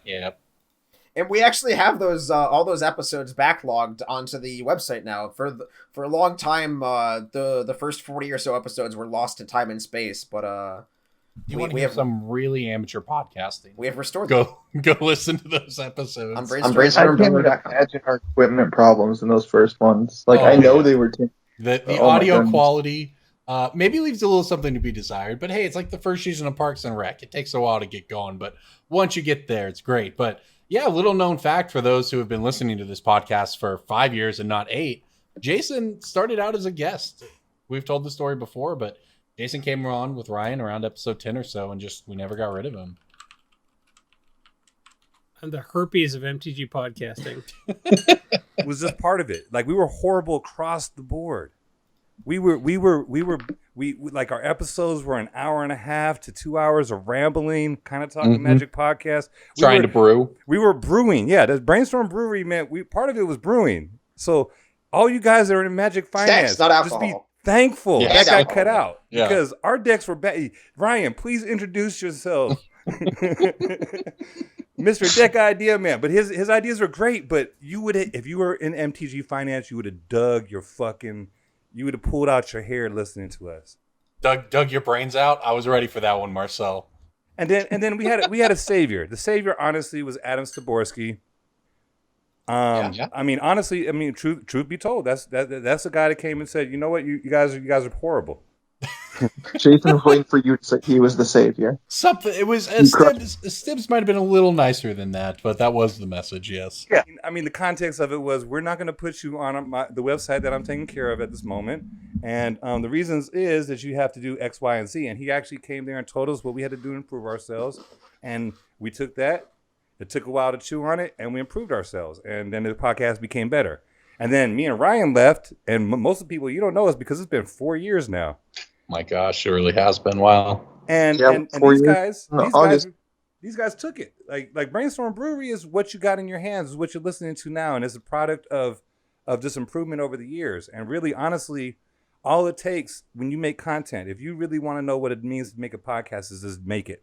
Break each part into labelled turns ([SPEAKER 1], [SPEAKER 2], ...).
[SPEAKER 1] Yeah.
[SPEAKER 2] And we actually have those all those episodes backlogged onto the website now. For a long time, the first 40 or so episodes were lost to time and space, but
[SPEAKER 1] You want to hear some really amateur podcasting?
[SPEAKER 2] We have restored
[SPEAKER 1] them. Go listen to those episodes.
[SPEAKER 2] On
[SPEAKER 3] Brainstorm I can't imagine our equipment problems in those first ones. Like, I know they were...
[SPEAKER 1] The audio quality maybe leaves a little something to be desired. But hey, it's like the first season of Parks and Rec. It takes a while to get going. But once you get there, it's great. But yeah, little known fact for those who have been listening to this podcast for 5 years and not 8. Jason started out as a guest. We've told the story before, but Jason came on with Ryan around episode 10 or so, and we never got rid of him.
[SPEAKER 4] And the herpes of MTG podcasting
[SPEAKER 5] was just part of it. Like, we were horrible across the board. We like, our episodes were an hour and a half to 2 hours of rambling, kind of talking Magic podcast.
[SPEAKER 1] Trying to brew.
[SPEAKER 5] We were brewing. Yeah, the Brainstorm Brewery meant part of it was brewing. So all you guys that are in Magic Finance,
[SPEAKER 2] Sex, not alcohol.
[SPEAKER 5] Just be thankful that got cut out because our decks were bad. Ryan, please introduce yourself. Mr. Deck Idea Man. But his ideas were great, but you would, if you were in MTG Finance, you would have you would have pulled out your hair listening to us.
[SPEAKER 1] Dug your brains out. I was ready for that one, Marcel.
[SPEAKER 5] And then we had a savior. The savior, honestly, was Adam Staborski. I mean, honestly, truth be told, that's the guy that came and said, you know what, you guys are horrible.
[SPEAKER 3] Jason was waiting for you to say he was the savior.
[SPEAKER 1] Something. It was Stibbs might have been a little nicer than that, but that was the message. Yes.
[SPEAKER 5] Yeah. I mean, the context of it was, we're not going to put you on the website that I'm taking care of at this moment, and the reasons is that you have to do X, Y, and Z. And he actually came there and told us what we had to do to improve ourselves, and we took that. It took a while to chew on it, and we improved ourselves, and then the podcast became better. And then me and Ryan left, and most of the people, you don't know us because it's been 4 years now.
[SPEAKER 1] My gosh, it really has been. Wow.
[SPEAKER 5] And these guys took it. Like Brainstorm Brewery is what you got in your hands, is what you're listening to now, and it's a product of this improvement over the years. And really, honestly, all it takes when you make content, if you really want to know what it means to make a podcast, is just make it.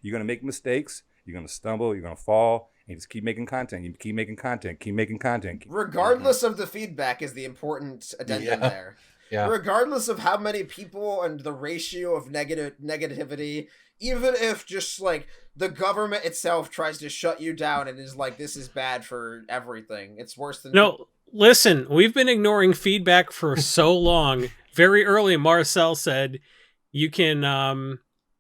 [SPEAKER 5] You're going to make mistakes. You're going to stumble. You're going to fall. And you just keep making content. You keep making content. Keep making content.
[SPEAKER 2] Regardless of the feedback is the important addendum there.
[SPEAKER 1] Yeah.
[SPEAKER 2] Regardless of how many people and the ratio of negativity, even if just like the government itself tries to shut you down and is like, this is bad for everything. It's worse than...
[SPEAKER 4] No, listen, we've been ignoring feedback for so long. Very early, Marcel said, you can...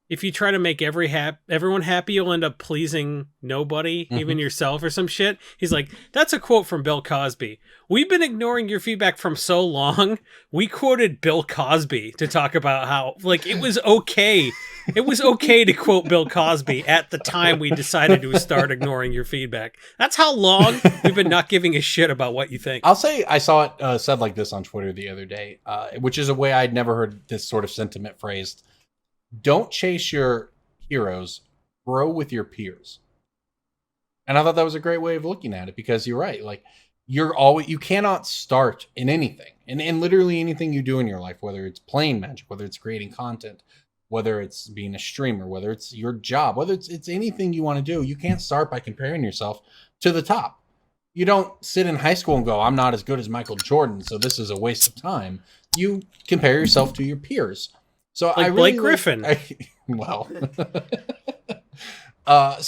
[SPEAKER 4] if you try to make everyone happy, you'll end up pleasing nobody, even yourself or some shit. He's like, that's a quote from Bill Cosby. We've been ignoring your feedback from so long. We quoted Bill Cosby to talk about how, like, it was okay. It was okay to quote Bill Cosby at the time we decided to start ignoring your feedback. That's how long we've been not giving a shit about what you think.
[SPEAKER 1] I'll say I saw it said like this on Twitter the other day, which is a way I'd never heard this sort of sentiment phrased. Don't chase your heroes, grow with your peers. And I thought that was a great way of looking at it, because you're right. Like, you cannot start in anything, and literally anything you do in your life, whether it's playing Magic, whether it's creating content, whether it's being a streamer, whether it's your job, whether it's anything you want to do, you can't start by comparing yourself to the top. You don't sit in high school and go, I'm not as good as Michael Jordan, so this is a waste of time. You compare yourself to your peers. So
[SPEAKER 4] like
[SPEAKER 1] I really
[SPEAKER 4] Blake Griffin.
[SPEAKER 1] So I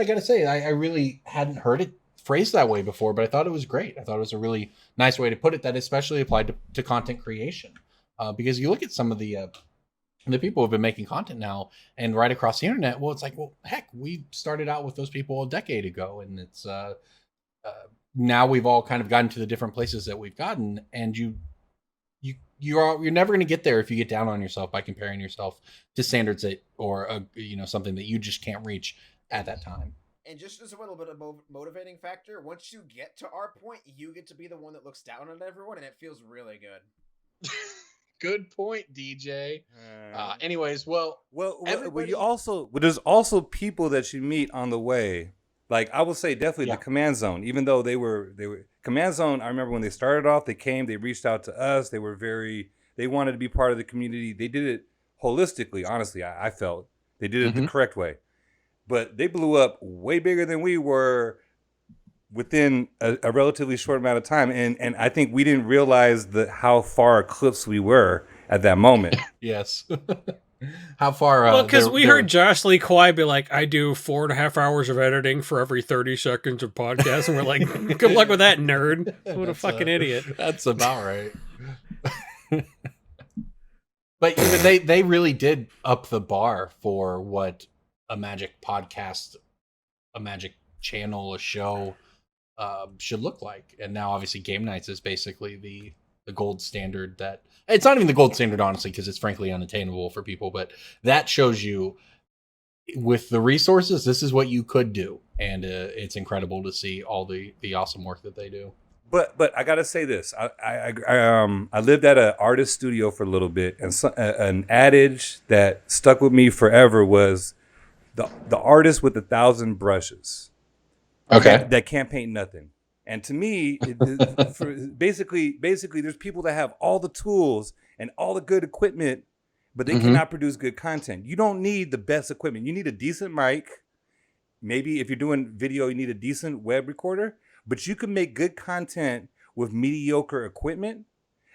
[SPEAKER 1] gotta say, I really hadn't heard it phrased that way before, but I thought it was great. I thought it was a really nice way to put it, that especially applied to content creation. Because you look at some of the people who've been making content now and right across the internet, well, it's like, well, heck, we started out with those people a decade ago, and it's now we've all kind of gotten to the different places that we've gotten, and you're never going to get there if you get down on yourself by comparing yourself to standards that, or something that you just can't reach at that time.
[SPEAKER 2] And just as a little bit of motivating factor, once you get to our point, you get to be the one that looks down on everyone, and it feels really good.
[SPEAKER 1] Good point, DJ. Anyways,
[SPEAKER 5] there's also people that you meet on the way. Like, I will say definitely the Command Zone, even though they were Command Zone. I remember when they started off, they reached out to us. They wanted to be part of the community. They did it holistically. Honestly, I felt they did it the correct way. but they blew up way bigger than we were within a relatively short amount of time. And I think we didn't realize how far eclipsed we were at that moment.
[SPEAKER 1] Yes. How far?
[SPEAKER 4] Well, because we heard Josh Lee Kwai be like, I do 4.5 hours of editing for every 30 seconds of podcast. And we're like, good luck with that, nerd. What a fucking idiot.
[SPEAKER 1] That's about right. But even they really did up the bar for what a Magic podcast, a Magic channel, a show should look like. And now obviously Game Nights is basically the gold standard. That it's not even the gold standard, honestly, because it's frankly unattainable for people, but that shows you with the resources, this is what you could do. And it's incredible to see all the awesome work that they do.
[SPEAKER 5] But I gotta say this, I lived at an artist studio for a little bit, and an adage that stuck with me forever was the artist with 1,000 brushes, that can't paint nothing. And to me, basically, there's people that have all the tools and all the good equipment, but they cannot produce good content. You don't need the best equipment. You need a decent mic. Maybe if you're doing video, you need a decent web recorder. But you can make good content with mediocre equipment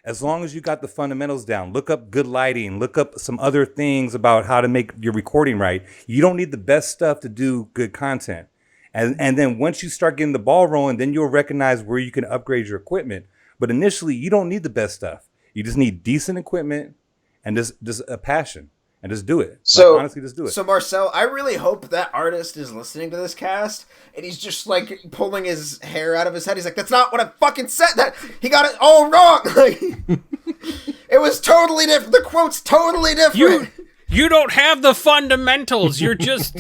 [SPEAKER 5] as long as you got the fundamentals down. Look up good lighting. Look up some other things about how to make your recording right. You don't need the best stuff to do good content. And then once you start getting the ball rolling, then you'll recognize where you can upgrade your equipment. But initially, you don't need the best stuff. You just need decent equipment and just a passion. And just do it.
[SPEAKER 2] So
[SPEAKER 5] honestly, just do it.
[SPEAKER 2] So Marcel, I really hope that artist is listening to this cast and he's just like pulling his hair out of his head. He's like, "That's not what I fucking said. That he got it all wrong. Like, it was totally different. The quote's totally different.
[SPEAKER 4] You don't have the fundamentals. You're just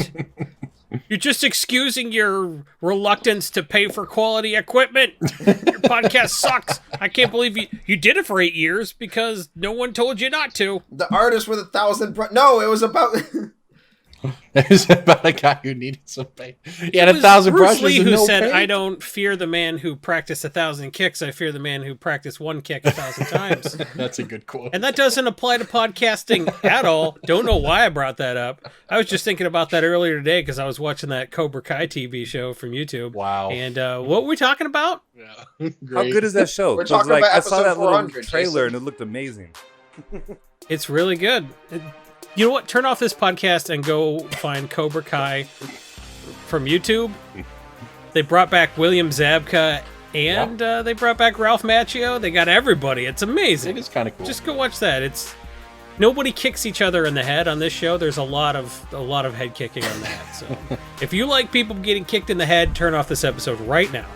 [SPEAKER 4] excusing your reluctance to pay for quality equipment. Your podcast sucks. I can't believe you did it for 8 years because no one told you not to."
[SPEAKER 2] The artist with 1,000 no, it was about
[SPEAKER 1] It was about a guy who needed some paint. He had
[SPEAKER 4] It was
[SPEAKER 1] 1,000
[SPEAKER 4] Bruce
[SPEAKER 1] brushes
[SPEAKER 4] Lee
[SPEAKER 1] and
[SPEAKER 4] who
[SPEAKER 1] no
[SPEAKER 4] said,
[SPEAKER 1] paint.
[SPEAKER 4] "I don't fear the man who practiced 1,000 kicks. I fear the man who practiced one kick 1,000 times."
[SPEAKER 1] That's a good quote.
[SPEAKER 4] And that doesn't apply to podcasting at all. Don't know why I brought that up. I was just thinking about that earlier today because I was watching that Cobra Kai TV show from YouTube.
[SPEAKER 1] Wow.
[SPEAKER 4] And what were we talking about?
[SPEAKER 1] Yeah.
[SPEAKER 5] How good is that show?
[SPEAKER 2] We're
[SPEAKER 5] 'Cause,
[SPEAKER 2] talking
[SPEAKER 5] like,
[SPEAKER 2] about
[SPEAKER 5] I saw
[SPEAKER 2] episode
[SPEAKER 5] that little
[SPEAKER 2] 400,
[SPEAKER 5] trailer
[SPEAKER 2] Jason.
[SPEAKER 5] and it looked amazing.
[SPEAKER 4] It's really good. You know what? Turn off this podcast and go find Cobra Kai from YouTube. They brought back William Zabka and they brought back Ralph Macchio. They got everybody. It's amazing.
[SPEAKER 1] It is kind of cool.
[SPEAKER 4] Just go watch that. It's nobody kicks each other in the head on this show. There's a lot of head kicking on that. So if you like people getting kicked in the head, turn off this episode right now.